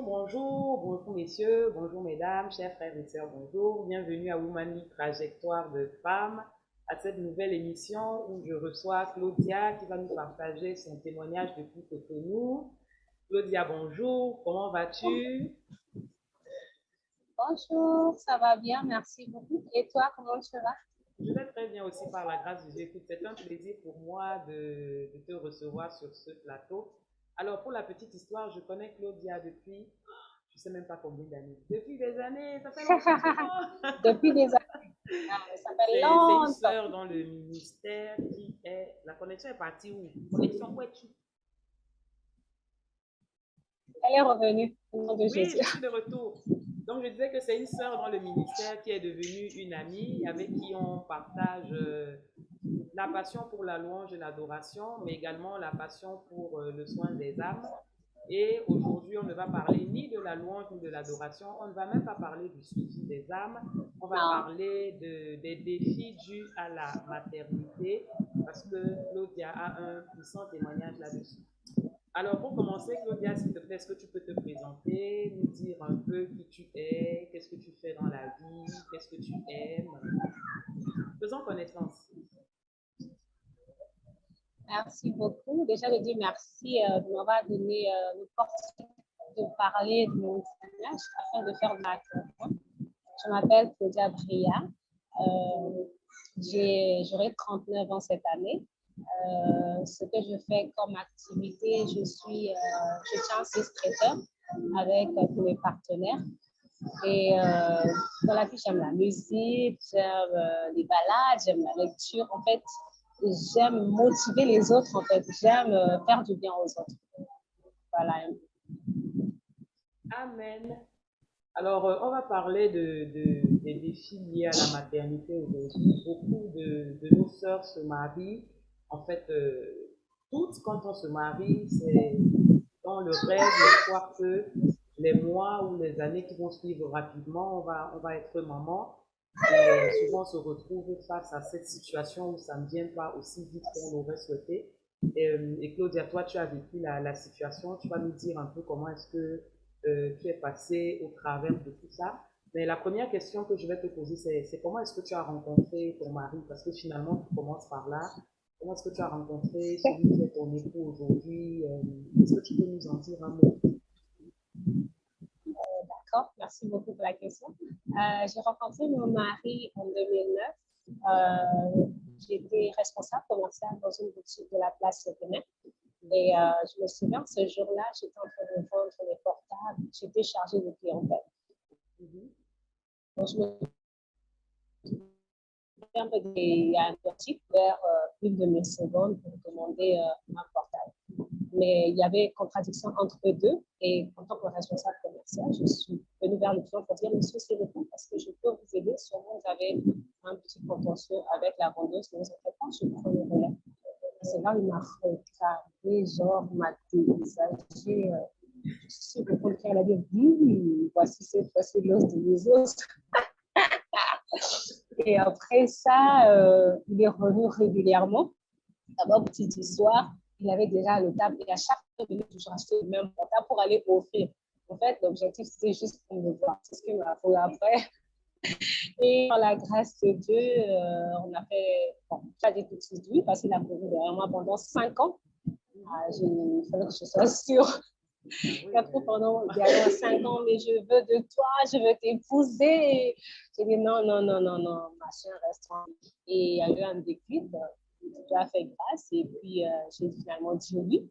bonjour messieurs, bonjour mesdames, chers frères et sœurs, bonjour. Bienvenue à Woman Lead Trajectoire de femmes, à cette nouvelle émission où je reçois Claudia qui va nous partager son témoignage depuis Cotonou. Claudia, bonjour, comment vas-tu? Bonjour, ça va bien, merci beaucoup. Et toi, comment tu vas? Je vais très bien aussi par la grâce de Dieu. Écoute, c'est un plaisir pour moi de te recevoir sur ce plateau. Alors, pour la petite histoire, je connais Claudia depuis, je ne sais même pas combien d'années. Depuis des années, ça fait longtemps. Depuis des années, ça fait C'est une longtemps. sœur dans le ministère qui est... La connexion est partie où? Connexion, où es-tu? Elle est revenue au nom de Oui, Jésus. je suis de retour. Donc, je disais que c'est une sœur dans le ministère qui est devenue une amie avec qui on partage la passion pour la louange et l'adoration, mais également la passion pour le soin des âmes. Et aujourd'hui, on ne va parler ni de la louange ni de l'adoration. On ne va même pas parler du suivi des âmes. On va Non. parler des défis dus à la maternité parce que Claudia a un puissant témoignage là-dessus. Alors, pour commencer, Claudia, s'il te plaît, est-ce que tu peux te présenter, nous dire un peu qui tu es, qu'est-ce que tu fais dans la vie, qu'est-ce que tu aimes? Faisons connaissance. Merci beaucoup. Déjà, je dis merci de m'avoir donné l'opportunité de parler de mon témoignage afin de faire de ma connaissance. Je m'appelle Claudia Bria. J'aurai 39 ans cette année. Ce que je fais comme activité, je suis traiteur avec tous mes partenaires. Et dans la vie, j'aime la musique, j'aime les balades, j'aime la lecture. En fait, j'aime motiver les autres. En fait, j'aime faire du bien aux autres. Voilà. Amen. Alors, on va parler des défis liés à la maternité aujourd'hui. Beaucoup de nos sœurs se marient. En fait, toutes, quand on se marie, c'est dans le rêve, l'espoir que les mois ou les années qui vont suivre rapidement, on va être maman. Et souvent, on se retrouve face à cette situation où ça ne vient pas aussi vite qu'on l'aurait souhaité. Et Claudia, toi, tu as vécu la situation. Tu vas nous dire un peu comment est-ce que tu es passé au travers de tout ça. Mais la première question que je vais te poser, c'est comment est-ce que tu as rencontré ton mari? Parce que finalement, tu commences par là. Comment est-ce que tu as rencontré celui qui est ton époux aujourd'hui? Est-ce que tu peux nous en dire un mot? D'accord, merci beaucoup pour la question. J'ai rencontré mon mari en 2009. J'étais responsable commerciale dans une boutique de la place Benin. Et je me souviens, ce jour-là, j'étais en train de vendre les portables. J'étais chargée de clientèle. Donc, je me il y a un petit vers une de mes secondes pour demander un portable. Mais il y avait contradiction entre eux deux. Et en tant que responsable commercial, je suis venue vers le client pour dire, monsieur, c'est le temps parce que je peux vous aider. Sûrement, vous avez un petit contentieux avec la vendeuse, ne vous inquiétez pas, je prends le relais. C'est là où il m'a regardé, genre, m'a dévisagé. Je suis au fond de cœur, elle a dit, voici cette fois-ci l'os de mes os. Et après ça, il est revenu régulièrement. D'abord, petite histoire, il avait déjà le table et à chaque fois, il devait toujours acheter le même portable pour aller offrir. En fait, l'objectif, c'était juste pour me voir. C'est ce qu'il m'a fait après. Et par la grâce de Dieu, on a fait, bon, j'ai dit tout de suite oui, parce qu'il a couru derrière moi pendant 5 ans. Il fallait que je sois sûre. Il a couru pendant derrière 5 ans, mais je veux de toi, je veux t'épouser. J'ai dit non, non, non, non, non, machin, reste. Et il y a eu un déclic. Dieu a fait grâce et puis j'ai finalement dit oui.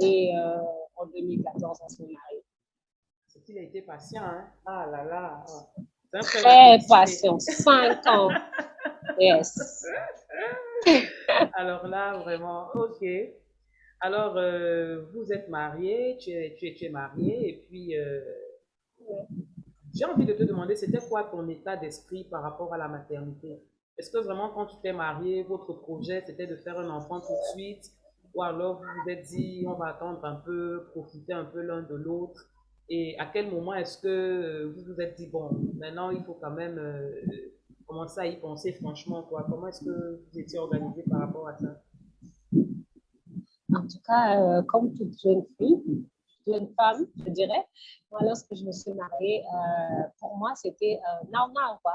Et en 2014, on s'est mariés. C'est qu'il a été patient, hein? Ah là là. C'est un frère Très à patient, 5 ans. Yes. Alors là, vraiment, ok. Alors, vous êtes mariés, tu es marié, et puis j'ai envie de te demander, c'était quoi ton état d'esprit par rapport à la maternité? Est-ce que vraiment, quand tu t'es marié, votre projet, c'était de faire un enfant tout de suite? Ou alors vous vous êtes dit, on va attendre un peu, profiter un peu l'un de l'autre? Et à quel moment est-ce que vous vous êtes dit, bon, maintenant, il faut quand même commencer à y penser franchement, quoi? Comment est-ce que vous étiez organisé par rapport à ça? En tout cas, comme toute jeune fille, jeune femme, je dirais. Moi, lorsque je me suis mariée, pour moi, c'était now, now, quoi.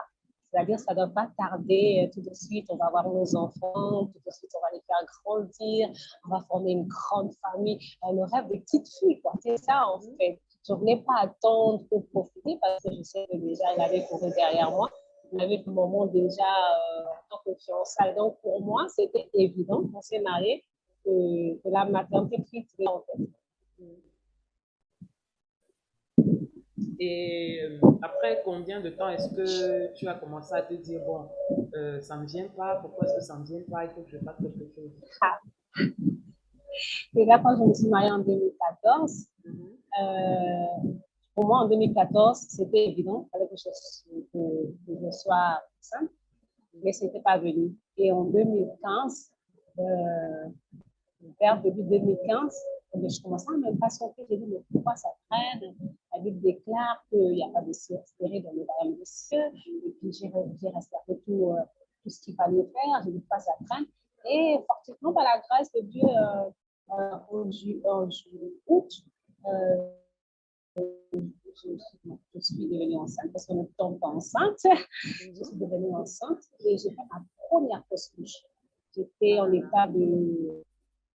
C'est-à-dire, ça ne doit pas tarder. Tout de suite, on va avoir nos enfants. Tout de suite, on va les faire grandir. On va former une grande famille. Le rêve des petites filles, quoi. C'est ça, en fait. Je ne voulais pas attendre pour profiter parce que je sais que déjà, il avait couru derrière moi. Il avait le moment déjà en tant que fiançailles. Donc, pour moi, c'était évident qu'on s'est mariés que la maternité puisse en fait. Et après combien de temps est-ce que tu as commencé à te dire, bon, ça ne me vient pas, pourquoi est-ce que ça ne me vient pas, il faut que je fasse quelque chose? Ah. Et là, quand je me suis mariée en 2014, pour moi, en 2014, c'était évident, il fallait que je sois enceinte, mais ce n'était pas venu. Et en 2015, vers début 2015, je commençais à m'impatienter. J'ai dit, mais pourquoi ça traîne? La Bible déclare qu'il n'y a pas de espéré dans le royaume des cieux. Et puis, j'ai respecté tout ce qu'il fallait faire. J'ai dit, pourquoi ça traîne? Et fortuitement, par la grâce de Dieu, en août, je suis devenue enceinte parce qu'on ne tombe pas enceinte. Je suis devenue enceinte et j'ai fait ma première fausse couche. J'étais en état de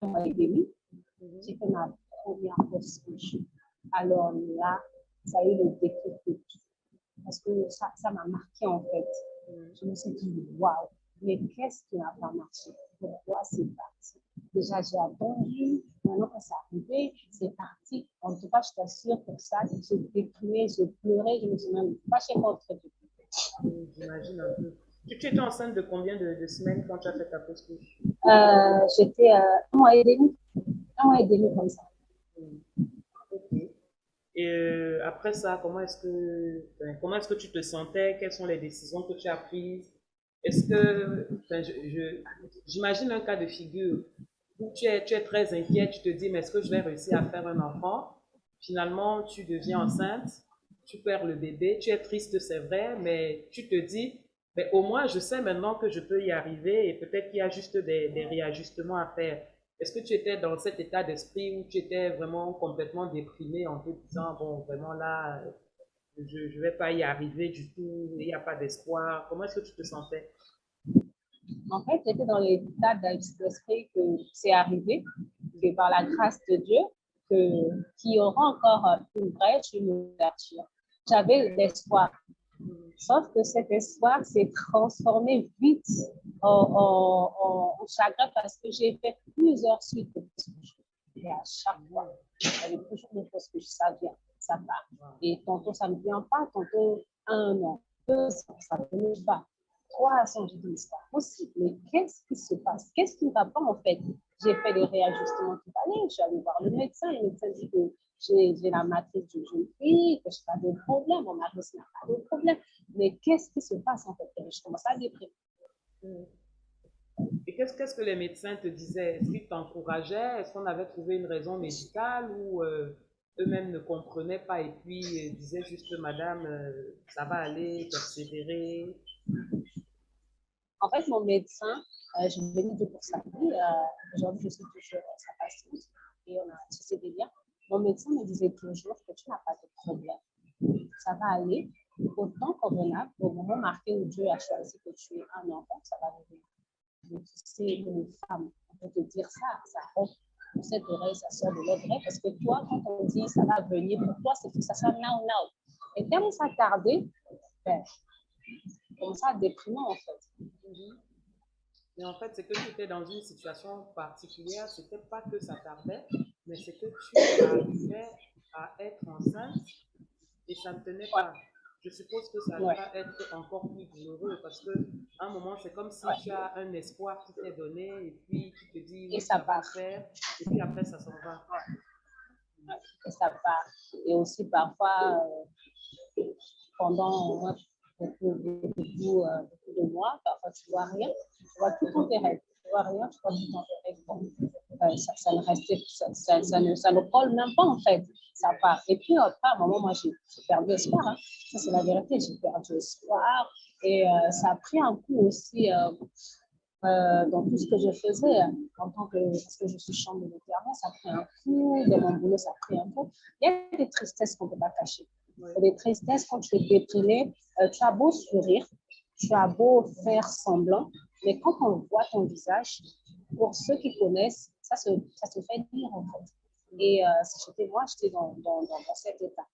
mois et demi. J'ai fait ma première fausse couche. Alors là, ça a eu le déclic de tout. Parce que ça m'a marqué en fait. Je me suis dit, waouh, mais qu'est-ce qui n'a pas marché? Pourquoi c'est parti? Déjà, j'ai attendu, maintenant que c'est arrivé, c'est parti. En tout cas, je t'assure que ça, j'ai déprimé, j'ai pleuré, je me suis même fâchée contre Dieu. J'imagine un peu. Tu étais enceinte de combien de semaines quand tu as fait ta fausse couche? J'étais 1 mois et demi. 1 mois et demi comme ça. Ok. Et après ça, comment est-ce que tu te sentais? Quelles sont les décisions que tu as prises? Est-ce que, j'imagine un cas de figure où tu es très inquiet, tu te dis, mais est-ce que je vais réussir à faire un enfant? Finalement, tu deviens enceinte, tu perds le bébé, tu es triste, c'est vrai, mais tu te dis, mais au moins, je sais maintenant que je peux y arriver et peut-être qu'il y a juste des réajustements à faire. Est-ce que tu étais dans cet état d'esprit où tu étais vraiment complètement déprimé en te disant, bon, vraiment là, je ne vais pas y arriver du tout, il n'y a pas d'espoir. Comment est-ce que tu te sentais? En fait, j'étais dans l'état d'esprit que c'est arrivé, que par la grâce de Dieu, qu'il y aura encore une brèche, une ouverture. J'avais l'espoir. Sauf que cet espoir s'est transformé vite en chagrin parce que j'ai fait plusieurs suites de fausses couches. Et à chaque fois, j'avais toujours une fausse couche, ça vient, ça part. Et tantôt, ça ne vient pas, tantôt, 1 an, 2 ans, ça ne venait pas. 300, je dis, c'est pas possible. Mais qu'est-ce qui se passe? Qu'est-ce qui ne va pas en fait? J'ai fait les réajustements qu'il fallait. Je suis allée voir le médecin. Le médecin dit que j'ai la matrice d'une jeune fille, que je n'ai pas de problème. Mon mari n'a pas de problème. Mais qu'est-ce qui se passe en fait? Et je commence à déprimer. Et qu'est-ce que les médecins te disaient? Est-ce qu'ils t'encourageaient? Est-ce qu'on avait trouvé une raison médicale ou eux-mêmes ne comprenaient pas et puis disaient juste, Madame, ça va aller, persévérer? En fait, mon médecin, je venais de pour sa vie. Aujourd'hui, je suis toujours sa patiente et on a tissé des liens. Mon médecin me disait toujours que tu n'as pas de problème. Ça va aller au temps convenable, au moment marqué où Dieu a choisi que tu es un enfant, ça va revenir. Donc, c'est une femme, on peut te dire ça rompt pour cette oreille, ça sort de l'autre oreille, parce que toi, quand on dit ça va venir, pour toi, c'est que ça soit now, now. Et tellement ça tardait, ben, comme ça, déprimant en fait. Mais en fait, c'est que tu étais dans une situation particulière, c'était pas que ça tardait, mais c'est que tu arrivais à être enceinte et ça ne tenait Ouais. pas. Je suppose que ça Ouais. doit être encore plus douloureux parce que à un moment, c'est comme si tu as un espoir qui t'est donné et puis tu te dis Et oui, ça ça va le part. faire et puis après, ça s'en va. Ouais. Et ça part. Et aussi parfois, pendant beaucoup de mois, parfois tu vois rien, tu vois tout ton rêves. Tu vois rien, tu vois tout ton rêves. Bon, ça ne restait, ça ne colle même pas en fait. Ça part. Et puis après, à un moment, moi, j'ai perdu espoir. Hein. Ça, c'est la vérité. J'ai perdu espoir. Et ça a pris un coup aussi dans tout ce que je faisais en tant que, parce que je suis chambre de l'intérieur, ça a pris un coup, dans mon boulot, ça a pris un coup. Il y a des tristesses qu'on ne peut pas cacher. Il y a des tristesses quand tu es déprimé, tu as beau sourire, tu as beau faire semblant, mais quand on voit ton visage, pour ceux qui connaissent, ça se fait dire en fait. Et si j'étais moi, j'étais dans cet état.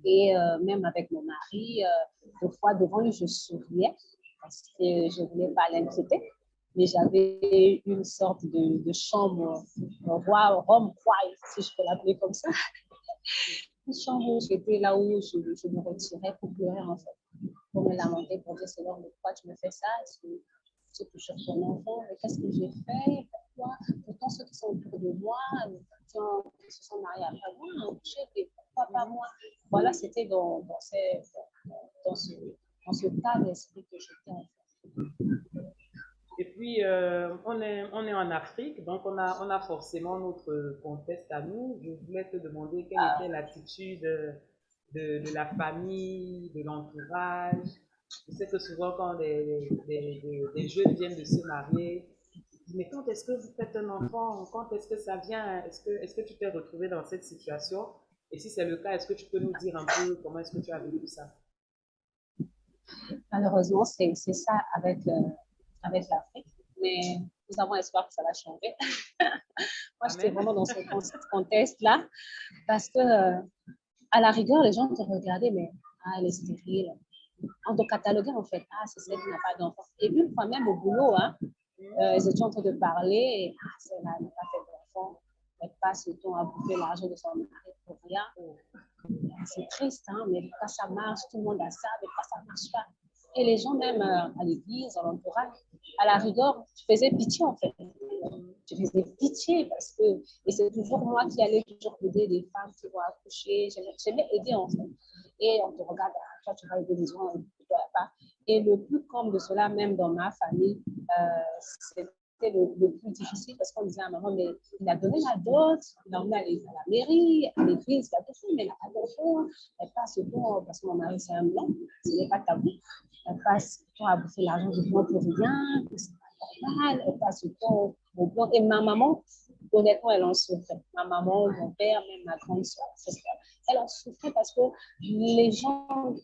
Et même avec mon mari, des fois devant lui, je souriais parce que je ne voulais pas l'inquiéter. Mais j'avais une sorte de chambre Rome roi, si je peux l'appeler comme ça. Une chambre où j'étais là où je me retirais pour pleurer en fait. Pour me lamenter, pour dire Seigneur, pourquoi tu me fais ça? Est-ce que c'est toujours ton enfant? Mais qu'est-ce que j'ai fait? Pourquoi? Pourtant, ceux qui sont autour de moi, qui se sont mariés après moi, ont touché, et pourquoi pas moi? Voilà, c'était dans ce tas d'esprit que j'étais en fait. Et puis, on est en Afrique, donc on a forcément notre contexte à nous. Je voulais te demander quelle était Ah, l'attitude de la famille, de l'entourage. Je sais que souvent, quand des jeunes viennent de se marier, ils disent, mais quand est-ce que vous faites un enfant? Quand est-ce que ça vient? Est-ce que tu t'es retrouvé dans cette situation? Et si c'est le cas, est-ce que tu peux nous dire un peu comment est-ce que tu as vécu ça? malheureusement, c'est ça avec l'Afrique. Mais nous avons espoir que ça va changer. Moi, j'étais Amen. vraiment dans ce contexte-là parce que, à la rigueur, les gens te regardaient, mais ah, elle est stérile. On te cataloguait en fait, ah, c'est celle qui n'a pas d'enfant. Et une fois même au boulot, hein, ils étaient en train de parler, et ah, celle-là n'a pas fait d'enfant. Elle passe le temps à bouffer l'argent de son mari pour rien. C'est triste, hein, mais quand ça marche, tout le monde a ça, mais quand ça ne marche pas. Et les gens, même à l'église, à l'entourage, à la rigueur, tu faisais pitié en fait. Tu faisais pitié parce que, et c'est toujours moi qui allais toujours aider les femmes qui vont accoucher. J'aimais aider en fait. Et on te regarde, ah, toi tu vas aider les gens, et toi pas. Et le plus comme de cela, même dans ma famille, c'était le plus difficile parce qu'on disait à maman, mais il a donné la dot, il l'a emmené à la mairie, à l'église, il a tout fait, mais il n'a pas d'enfant. Elle passe le temps, parce que mon mari c'est un blanc, ce n'est pas tabou. Elle passe le temps à bouffer l'argent du blanc pour rien, que c'est pas normal. Elle passe le temps au blanc. Et ma maman, honnêtement, elle en souffrait. Ma maman, mon père, même ma grande soeur, elle en souffrait parce que les gens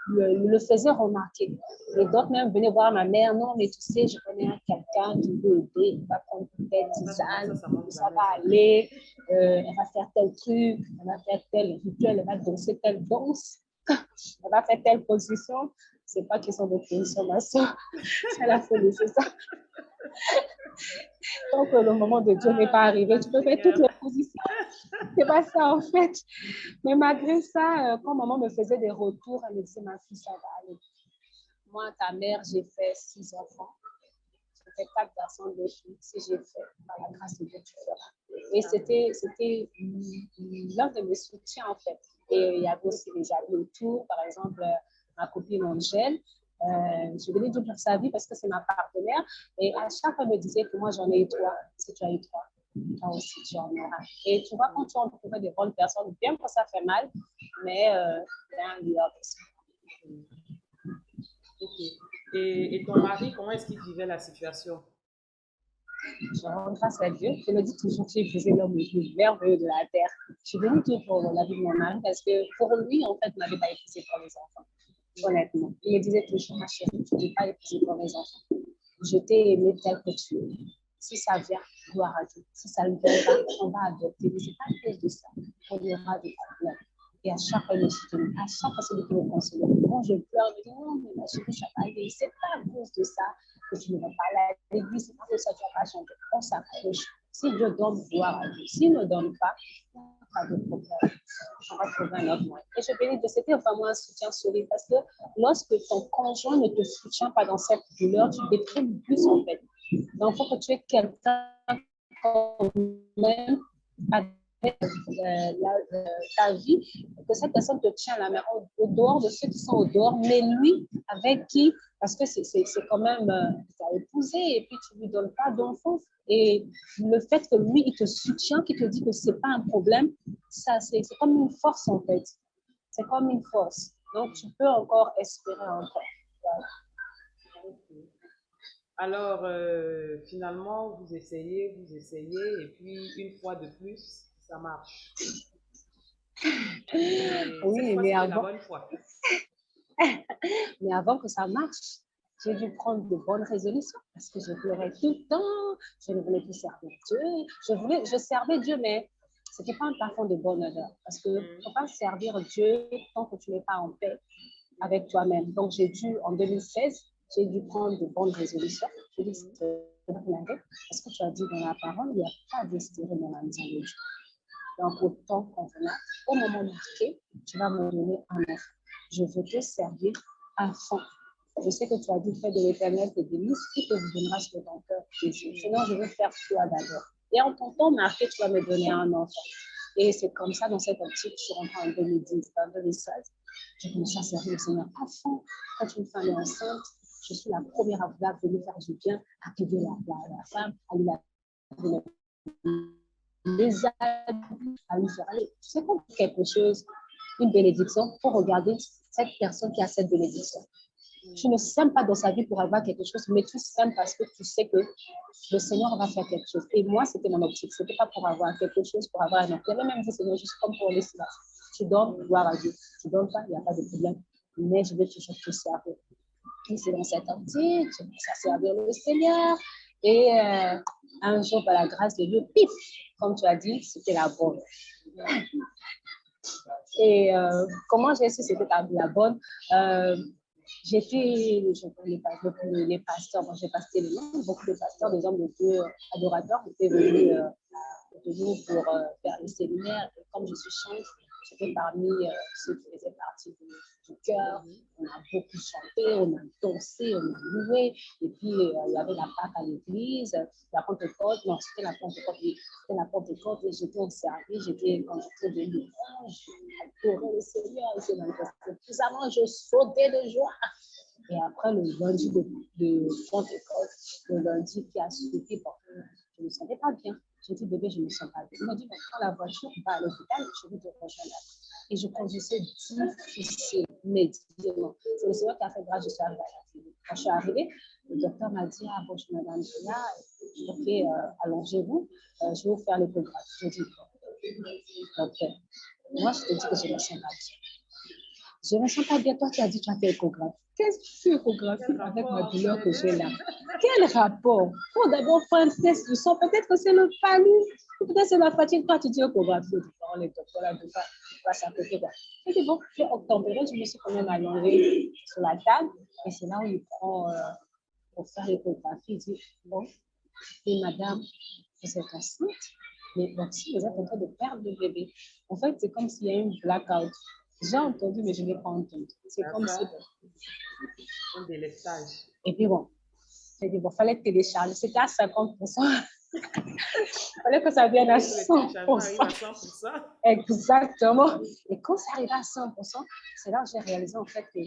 le faisaient remarquer. Et d'autres même venaient voir ma mère, non, mais tu sais, je connais quelqu'un qui peut aider, il va prendre telle tisane, ça va aller, elle va faire tel truc, elle va faire tel rituel, elle va danser telle danse, elle va faire telle position. C'est pas question de position, ma soeur, c'est la folie, c'est ça. Tant que le moment de Dieu n'est pas arrivé, tu peux faire toutes les positions. C'est pas ça en fait. Mais malgré ça, quand maman me faisait des retours, elle me disait, ma fille, ça va aller. Moi, ta mère, j'ai fait 6 enfants. J'ai fait 4 garçons, 2 filles. Si j'ai fait, par la grâce de Dieu, tu feras. Et c'était l'un de mes soutiens, en fait. Et il y avait aussi les amis autour. Par exemple, ma copine Angèle. Je venais de dire sa vie parce que c'est ma partenaire. Et à chaque fois, elle me disait que moi, j'en ai eu 3. Si tu as eu 3, toi aussi, tu en auras. Et tu vois, quand tu entoures des bonnes personnes, bien que ça fait mal, mais rien lui a aussi. Ok. Et ton mari, comment est-ce qu'il vivait la situation? Je rends grâce à Dieu. Je me dis toujours qu'il faisait l'homme le plus merveilleux de la terre. Je suis venue tout pour la vie de mon mari parce que pour lui, en fait, je n'avais pas épousé pour les enfants. Honnêtement. Il me disait toujours, ma chérie, tu n'es pas épousée pour les enfants. Je t'ai aimé tel que tu es. Si ça vient, gloire à Dieu. Si ça ne vient pas, on va adopter. Mais ce n'est pas à cause de ça qu'on aura des problèmes. Et à chaque fois, il me soutenait. À chaque fois, c'est lui qui me consolait. Quand je pleure, il me dit, non, mais ma chérie, ça va aller. Ce n'est pas à cause de ça que tu ne vas pas aller à l'église. Ce n'est pas que ça, tu ne vas pas changer. On s'accroche. Si Dieu donne, gloire à Dieu. S'il ne donne pas, pas de problème. On va trouver un autre moyen. Et je bénis de c'était vraiment un soutien solide parce que lorsque ton conjoint ne te soutient pas dans cette douleur, tu déprimes plus en fait. Donc, il faut que tu aies quelqu'un quand même avec ta vie, que cette personne te tient la main au dehors de ceux qui sont au dehors, mais lui, avec qui, parce que c'est quand même, tu as épousé et puis tu ne lui donnes pas d'enfant. Et le fait que lui, il te soutient, qu'il te dit que ce n'est pas un problème, ça, c'est comme une force en fait. C'est comme une force. Donc, tu peux encore espérer encore. Voilà. Alors, finalement, vous essayez, et puis une fois de plus, ça marche. Et cette Oui, fois, c'était la bonne fois. mais avant que ça marche, j'ai dû prendre de bonnes résolutions parce que je pleurais tout le temps, je ne voulais plus servir Dieu. Je servais Dieu, mais ce n'était pas un parfum de bonne odeur parce que ne Mm. faut pas servir Dieu tant que tu n'es pas en paix avec toi-même. Donc, en 2016, j'ai dû prendre de bonnes résolutions. J'ai dit, Mm. parce que tu as dit dans la parole, il n'y a pas d'esprit dans la maison de Dieu. Donc, au temps convenable, au moment marqué, tu vas me donner un offre. Je veux te servir à fond. Je sais que tu as dit, fais de l'éternel tes délices, qui te vous donnera ce que ton cœur désire. Sinon, je veux faire toi d'abord. Et en ton temps marqué, tu vas me donner un enfant. Et c'est comme ça, dans cette optique, je suis rentrée en 2010, en 2016. J'ai commencé à servir le Seigneur à fond. Quand une femme est enceinte, je suis la première à vouloir venir faire du bien, à aider la femme, à lui laver les habits, à lui faire aller. C'est comme quelque chose, une bénédiction, pour regarder cette personne qui a cette bénédiction. Tu ne sèmes pas dans sa vie pour avoir quelque chose, mais tu sèmes parce que tu sais que le Seigneur va faire quelque chose. Et moi, c'était mon optique. Ce n'était pas pour avoir quelque chose, pour avoir un enfant. J'avais même dit, Seigneur, je suis comme pour les silence. Tu donnes, gloire à Dieu. Tu donnes pas, il n'y a pas de problème. Mais je vais toujours te servir. Et c'est dans cette optique, je commence à servir le Seigneur. Et un jour, par la grâce de Dieu, pif, comme tu as dit, c'était la bonne. Et comment j'ai su que c'était la bonne? Les pasteurs, moi j'ai passé les noms, beaucoup de pasteurs, des hommes de Dieu adorateurs étaient venus pour faire les séminaires. Et comme je suis chanteuse, j'étais parmi ceux qui faisaient partie du chœur. On a beaucoup chanté, on a dansé, on a loué. Et puis il y avait la Pâque à l'église, la Pentecôte. Non, c'était la Pentecôte. C'était la Pentecôte et j'étais en service, quand j'étais de louange, j'adorais le Seigneur. Il s'est manifesté puissamment, je sautais de joie. Et après, le lundi de Pentecôte, le lundi qui a suivi, bon, je ne me sentais pas bien. J'ai dit, bébé, je ne me sens pas bien. Il m'a dit, prends la voiture, va à l'hôpital, je vais te rejoindre. Et je conduisais difficilement. C'est le Seigneur qui a fait grâce, je suis arrivée à la clinique. Quand je suis arrivée, le docteur m'a dit, ah, bonjour, madame, je suis là. Ok, allongez-vous, je vais vous faire l'échographie. Je dis, donc, moi, je te dis que je ne me sens pas bien. Je ne me sens pas bien. Toi, tu as dit que tu as fait échographie. Qu'est-ce que tu échographie avec ma douleur que j'ai là? Quel rapport? Il faut d'abord faire un test du sang. Peut-être que c'est le palud. Peut-être que c'est la fatigue. Toi, tu dis échographie. Les docteurs là, de pas s'appliquer quoi. Je dis bon, j'ai obtempéré. Je me suis quand même allongée sur la table. Et c'est là où il prend pour faire l'échographie. Il dit bon, et madame, vous êtes enceinte. Mais donc, si vous êtes en train de perdre le bébé, en fait, c'est comme s'il y a une blackout. J'ai entendu, mais je ne l'ai pas entendu. C'est comme si. Un délestage. Et puis bon, j'ai dit, bon, il fallait télécharger. C'était à 50%. Il fallait que ça vienne à 100%. Exactement. Et quand ça arrive à 100%, c'est là que j'ai réalisé en fait que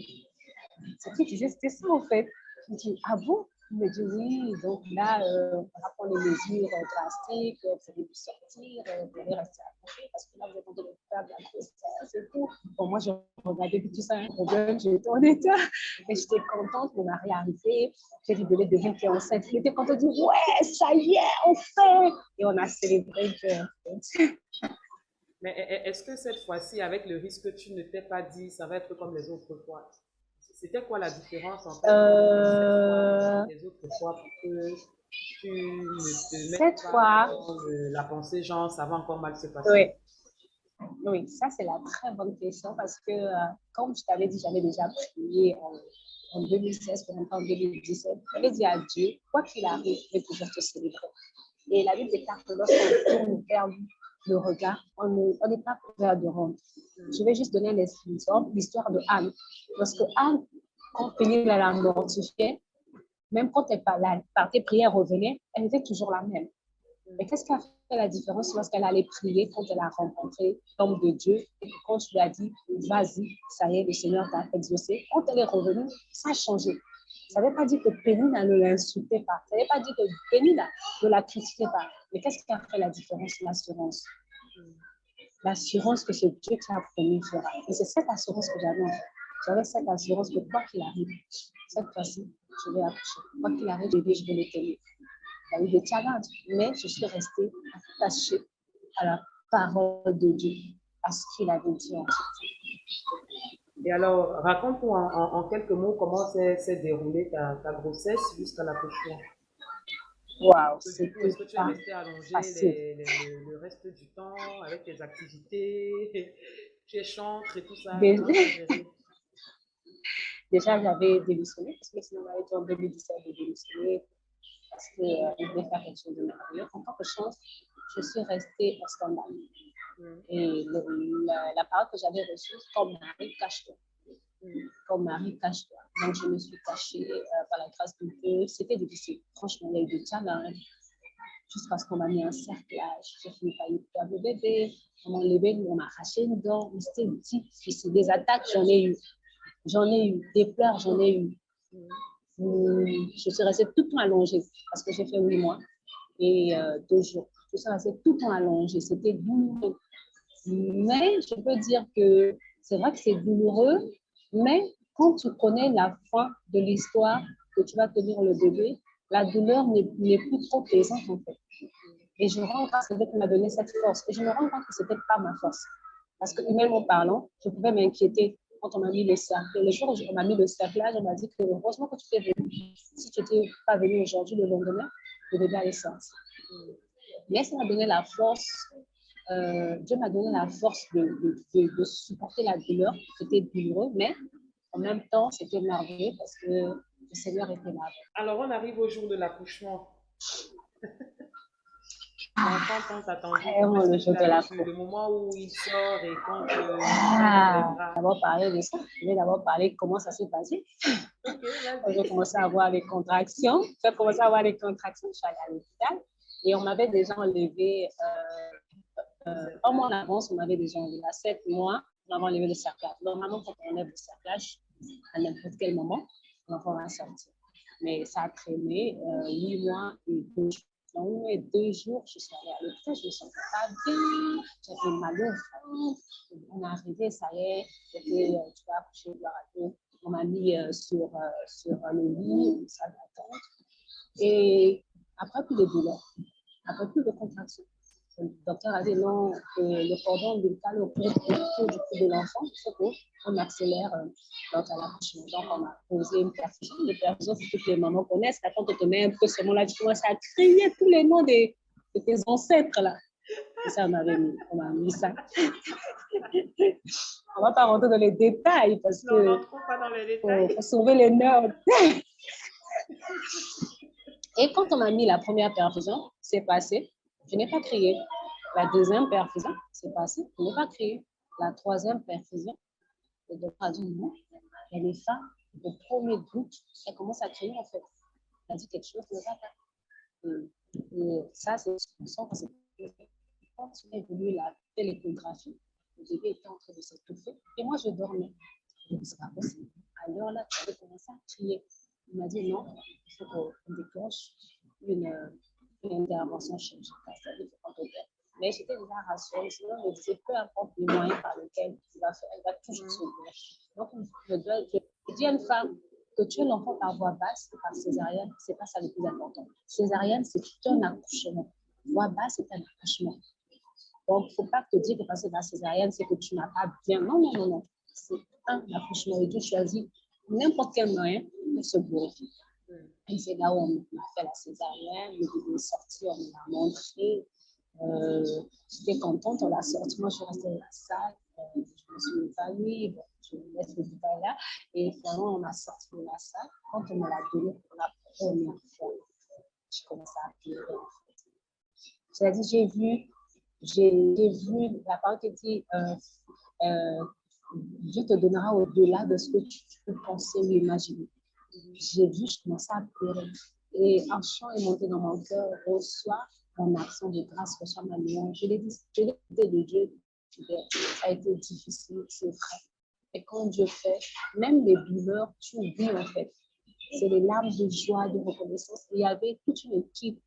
ce qu'il disait, c'était ça en fait. Je dis, ah bon? Il me dit oui, donc là, on va prendre les mesures drastiques, vous allez vous sortir, vous allez rester à côté, parce que là, vous êtes en train de faire de la grossesse et tout. Bon, moi, je regardais tout ça, un problème, j'étais en état, et j'étais contente, mon mari est arrivé, j'ai dit, bébé devine qui est enceinte. Il était content, il dit, ouais, ça y est, on fait! Et on a célébré que. Mais est-ce que cette fois-ci, avec le risque que tu ne t'es pas dit, ça va être comme les autres fois? C'était quoi la différence en fait entre cette fois et les autres fois pour que tu ne te mettes pas dans la pensée genre ça va encore mal se passer? Oui. Oui, ça c'est la très bonne question parce que, comme je t'avais dit, j'avais déjà prié en 2016 pour entrer en 2017. J'avais dit à Dieu, quoi qu'il arrive, je vais toujours te célébrer. Et la Bible déclare que lorsqu'on tourne vers le regard, on n'est pas couvert de honte. Je vais juste donner l'exemple, l'histoire de Anne. Lorsque Anne, quand Pénile la mortifiait, même quand elle partait prier, elle revenait, elle était toujours la même. Mais qu'est-ce qui a fait la différence lorsqu'elle allait prier quand elle a rencontré l'homme de Dieu et quand tu lui as dit, vas-y, ça y est, le Seigneur t'a exaucé. Quand elle est revenue, ça a changé. Ça ne veut pas dire que Pénina ne l'insultait pas. Ça ne veut pas dire que Pénina ne la critiquait pas. Mais qu'est-ce qui a fait la différence? L'assurance que ce Dieu qui a promis fera. Et c'est cette assurance que j'avais en fait. j'avais cette assurance que quoi qu'il arrive, cette fois-ci, je vais accoucher. Quoi qu'il arrive, bébé, je vais le tenir. Il y a eu des challenges, mais je suis restée attachée à la parole de Dieu, à ce qu'il avait dit en fait. Et alors, raconte-nous en quelques mots comment s'est déroulée ta grossesse jusqu'à l'accouchement. Waouh, Du coup, c'était est-ce que tu es pas restée allongée facile. le reste du temps avec tes activités? Tu es chantre et tout ça. Dé- Comment tu as géré? Déjà, j'avais démissionné parce que sinon, j'avais dit en 2017 de démissionner parce qu'il voulait faire quelque chose de merveilleux. En tant que chance, je suis restée au scandale. Mm, Et la parole que j'avais reçue, comme mari, cache-toi. mm, Comme mari, cache-toi. Donc, je me suis cachée par la grâce de Dieu. C'était difficile. Franchement, il y a eu des challenges jusqu'à ce qu'on m'a mis un cerclage. J'ai fini par y perdre le bébé. On m'a enlevé, on m'a arraché une dent. Mais c'était difficile. Des attaques, j'en ai eu. J'en ai eu. Des pleurs, j'en ai eu. Je suis restée tout le temps allongée parce que j'ai fait 8 mois et 2 jours. Je suis restée tout le temps allongée. C'était douloureux. Mais je peux dire que c'est vrai que c'est douloureux, mais quand tu connais la fin de l'histoire, que tu vas tenir le bébé, la douleur n'est plus trop présente en fait. Et je me rends compte que c'est Dieu qui m'a donné cette force. Et je me rends compte que ce n'était pas ma force. Parce que, humainement parlant, je pouvais m'inquiéter quand on m'a mis le cercle. Le jour où on m'a mis le cerclage, on m'a dit que heureusement que tu es venu. Si tu n'étais pas venu aujourd'hui, le lendemain, le bébé allait sortir. Mais ça m'a donné la force. Dieu m'a donné la force de supporter la douleur. C'était douloureux, mais en même temps, c'était merveilleux parce que le Seigneur était là. Alors, on arrive au jour de l'accouchement. L'enfant tant attendu, comment Vraiment est-ce le que tu jour l'as de la vécu? cour. Le moment où il sort et quand tu l'as dans les Ah, bras. d'abord parler de ça. Je vais d'abord parler de comment ça s'est passé. Ok, Quand j'ai vas-y. commencé à avoir les contractions, j'ai commencé à avoir les contractions, je suis allée à l'hôpital et on m'avait déjà enlevé, Le un mois en cerclage. avance, on m'avait déjà enlevé à 7 mois, on m'avait enlevé le cerclage. Normalement, quand on enlève le cerclage, à n'importe quel moment, l'enfant va sortir. Mais ça a traîné 8 mois et 2 jours. Dans 1 mois et 2 jours, je suis allée à l'hôpital, je ne me sentais pas bien, j'avais mal au ventre. On est arrivé, ça y est, tu vas accoucher, gloire à Dieu. On m'a mis sur le lit, une salle d'attente. Et après, plus de douleur, après, plus de contractions. Le docteur a dit non, que le cordon ombilical autour du cou de l'enfant, il faut qu'on accélère donc à l'accouchement. Donc, on a posé une perfusion. Les perfusions, c'est ce que les mamans connaissent. Quand on te met un peu ce moment-là, tu commences à crier tous les noms de tes ancêtres là. Et ça, on m'a mis ça. On ne va pas rentrer dans les détails parce Non, que n'entrons pas dans les détails. faut sauver les nerfs. Et quand on m'a mis la première perfusion, c'est passé. Je n'ai pas crié. La deuxième perfusion, c'est passé. Je n'ai pas crié. La troisième perfusion, le docteur a dit non. Et les femmes, le premier doute, elles commencent à crier en fait. Elle a dit quelque chose ne va pas. Et ça, c'est ce qu'on sent quand c'est. Quand il est venu la l'échographie, le bébé était en train de s'étouffer. Et moi, je dormais. Je me dis, c'est pas possible. Alors là, tu avais commencé à crier. Il m'a dit non, il faut qu'on déclenche une, une intervention chirurgicale. C'est-à-dire qu'il faut qu'on t'opère. Mais j'étais déjà rassurée. Sinon, je me disais, peu importe les moyens par lesquels il va faire, elle va toujours se guérir. Donc, je dis à une femme que tu es l'enfant par voie basse et par césarienne, ce n'est pas ça le plus important. Césarienne, c'est un accouchement. Voie basse, c'est un accouchement. Donc, il ne faut pas te dire que parce que la césarienne, c'est que tu n'as pas bien. Non, non, non, non. C'est un accouchement et Dieu choisit n'importe quel moyen pour se glorifier. Et c'est là où on a fait la césarienne, le bébé est sorti, on me l'a montré. J'étais contente, on l'a sorti. Moi, je suis restée dans la salle, je me suis évanouie, bon, je laisse le détail là. Et finalement, on m'a sorti de la salle. Quand on me l'a donné pour la première fois, je commençais à pleurer en fait. C'est-à-dire, j'ai vu la parole qui dit Dieu te donnera au-delà de ce que tu peux penser ou imaginer. J'ai vu, je commençais à pleurer. Et un chant est monté dans mon cœur, reçois mon action de grâce, reçois ma louange. Je l'ai dit de Dieu, ça a été difficile, c'est vrai. Et quand Dieu fait, même les douleurs, tu oublies en fait. C'est les larmes de joie, de reconnaissance. Et il y avait toute une équipe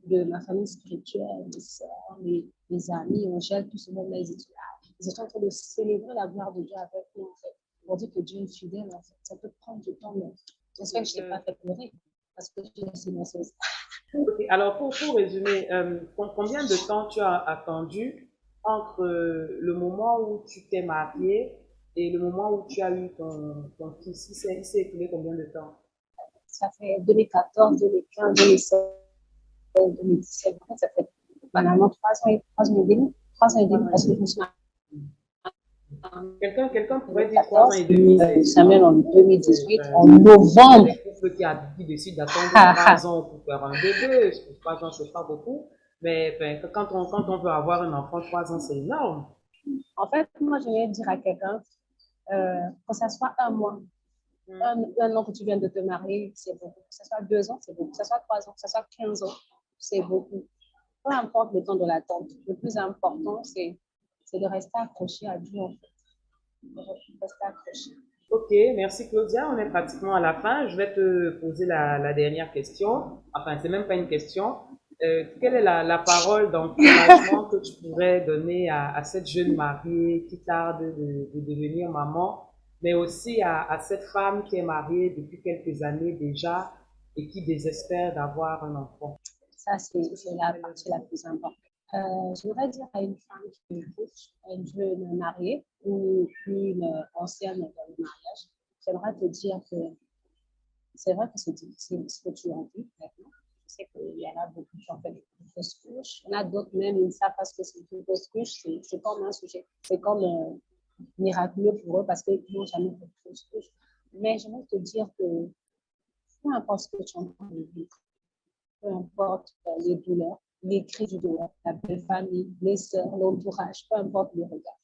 de ma famille spirituelle, mes soeurs, mes amis, Angèle, tout ce monde-là, ils étaient là. Ils étaient en train de célébrer la gloire de Dieu avec nous, en fait. pour dire que Dieu est fidèle, en fait. Ça peut prendre du temps, mais j'espère que je ne t'ai pas fait pleurer parce que je suis silencieuse. Ok, alors pour résumer, combien de temps tu as attendu entre le moment où tu t'es mariée et le moment où tu as eu ton fils? Il s'est écoulé combien de temps? Ça fait 2014, 2015, 2016, 2017. En fait, ça fait banalement 3 ans et demi. 3 ans et demi 3 ans et parce que je demi. me suis mariée Quelqu'un en pourrait dire 3 ans 2014, et demi, ça mène en c'est, 2018, ben, en il y a novembre. des couples qui décident d'attendre 3 ans pour faire un bébé. 3 ans, c'est pas beaucoup. Mais ben, quand on veut avoir un enfant, 3 ans, c'est énorme. En fait, moi, je vais dire à quelqu'un que ça soit un mois, Hmm. un an que tu viens de te marier, c'est beaucoup. Que ce soit 2 ans, c'est beaucoup. Que ce soit 3 ans, que ce soit 15 ans, c'est beaucoup. Peu importe le temps de l'attente, le plus important, c'est de rester accroché à Dieu, en fait. De rester accroché. Ok, merci Claudia. On est pratiquement à la fin. Je vais te poser la dernière question. Enfin, c'est même pas une question. Quelle est la parole d'encouragement que tu pourrais donner à cette jeune mariée qui tarde de devenir maman, mais aussi à cette femme qui est mariée depuis quelques années déjà et qui désespère d'avoir un enfant? Ça, c'est la partie la plus importante. Je voudrais dire à une femme qui écoute, à une jeune mariée ou une ancienne dans le mariage, j'aimerais te dire que c'est vrai que c'est difficile ce que tu as dit maintenant. Je sais qu'il y en a beaucoup qui ont fait des fausses couches. Il y en a d'autres même, ils ne savent pas ce que c'est une fausse couche. C'est comme un sujet, c'est comme miraculeux pour eux parce qu'ils n'ont jamais fait de fausse couche. Mais j'aimerais te dire que peu importe ce que tu es en train de vivre, peu importe les douleurs, les cris du douleur, la belle famille, les sœurs, l'entourage, peu importe les regards.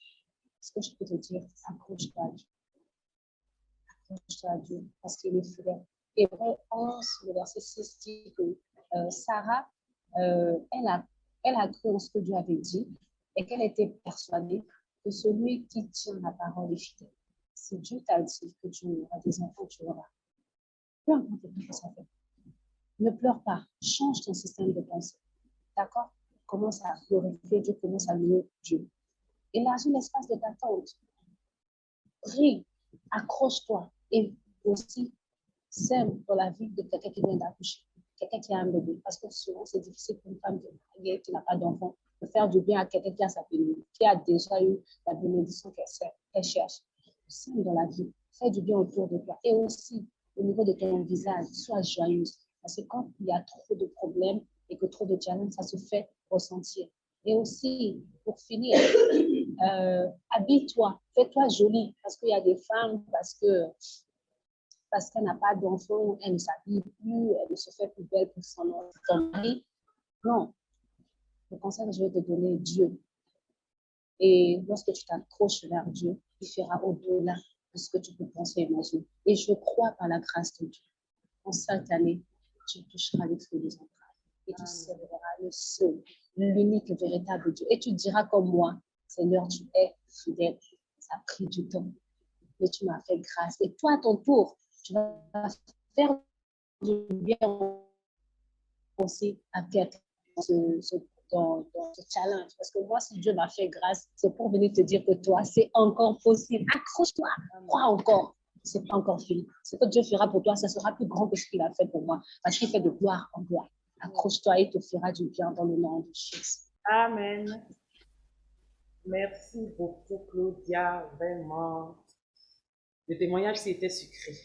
Ce que je peux te dire, accroche-toi à Dieu. Accroche-toi à Dieu parce qu'il est fidèle. Hébreu 11, le verset 6 dit que Sarah, elle a cru en ce que Dieu avait dit et qu'elle était persuadée que celui qui tient la parole est fidèle. Si Dieu t'a dit que tu auras des enfants, tu auras. Peu importe ce que ça fait. Ne pleure pas. Change ton système de pensée. D'accord? Commence à glorifier Dieu, commence à louer Dieu. Élargis l'espace de d'attente. Prie, accroche-toi et aussi sème dans la vie de quelqu'un qui vient d'accoucher, quelqu'un qui a un bébé. Parce que souvent, c'est difficile pour une femme qui n'a pas d'enfant de faire du bien à quelqu'un qui a sa bénédiction, qui a déjà eu la bénédiction qu'elle cherche. Sème dans la vie, fais du bien autour de toi. Et aussi, au niveau de ton visage, sois joyeuse. Parce que quand il y a trop de problèmes et que trop de challenges, ça se fait ressentir. Et aussi, pour finir, habille-toi, fais-toi jolie. Parce qu'il y a des femmes, parce qu'elle n'a pas d'enfant, elle ne s'habille plus, elle ne se fait plus belle pour son mari. Non, le conseil que je vais te donner, Dieu. Et lorsque tu t'accroches vers Dieu, il fera au-delà de ce que tu peux penser et imaginer. Et je crois par la grâce de Dieu, en cette année, tu toucheras les fruits des entrailles et tu célébreras le seul, l'unique et véritable Dieu. Et tu diras comme moi, Seigneur, tu es fidèle. Ça a pris du temps, mais tu m'as fait grâce. Et toi, à ton tour, tu vas faire du bien aussi à quelqu'un dans ce challenge. Parce que moi, si Dieu m'a fait grâce, c'est pour venir te dire que toi, c'est encore possible. Accroche-toi, crois encore. C'est pas encore fini. Ce que Dieu fera pour toi, ça sera plus grand que ce qu'il a fait pour moi. Parce qu'il fait de gloire en gloire. Accroche-toi et il te fera du bien dans le nom de Jésus. Amen. Merci beaucoup, Claudia. Vraiment. Le témoignage, c'était sucré.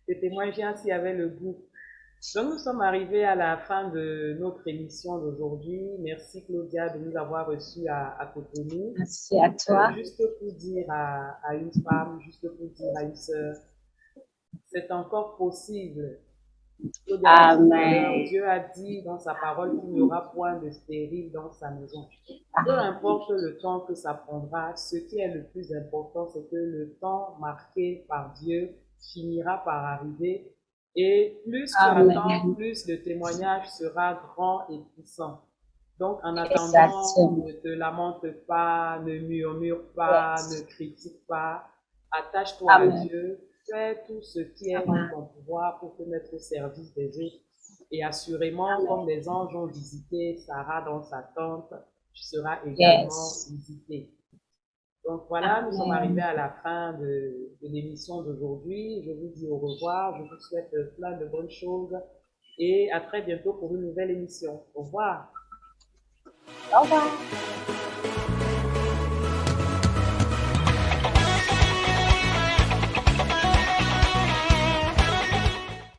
Le témoignage, s'il y avait le goût. Donc, nous sommes arrivés à la fin de notre émission d'aujourd'hui. Merci, Claudia, de nous avoir reçus à Cotonou. Merci à toi. Juste pour dire à une femme, juste pour dire à une sœur, c'est encore possible. Claudia l'a dit tout à l'heure, Amen. Dieu a dit dans sa parole qu'il n'y aura point de stérile dans sa maison. Peu importe le temps que ça prendra, ce qui est le plus important, c'est que le temps marqué par Dieu finira par arriver. Et plus tu attends, Amen. plus le témoignage sera grand et puissant. Donc, en attendant, Exactement. ne te lamente pas, ne murmure pas, ne Yes. critique pas. Attache-toi à Amen. Dieu. Fais tout ce qui est en Amen. ton pouvoir pour te mettre au service des autres. Et assurément, Amen. comme les anges ont visité Sarah dans sa tente, tu seras également Yes. visité. Donc voilà, nous sommes arrivés à la fin de l'émission d'aujourd'hui. Je vous dis au revoir. Je vous souhaite plein de bonnes choses et à très bientôt pour une nouvelle émission. Au revoir. Au revoir.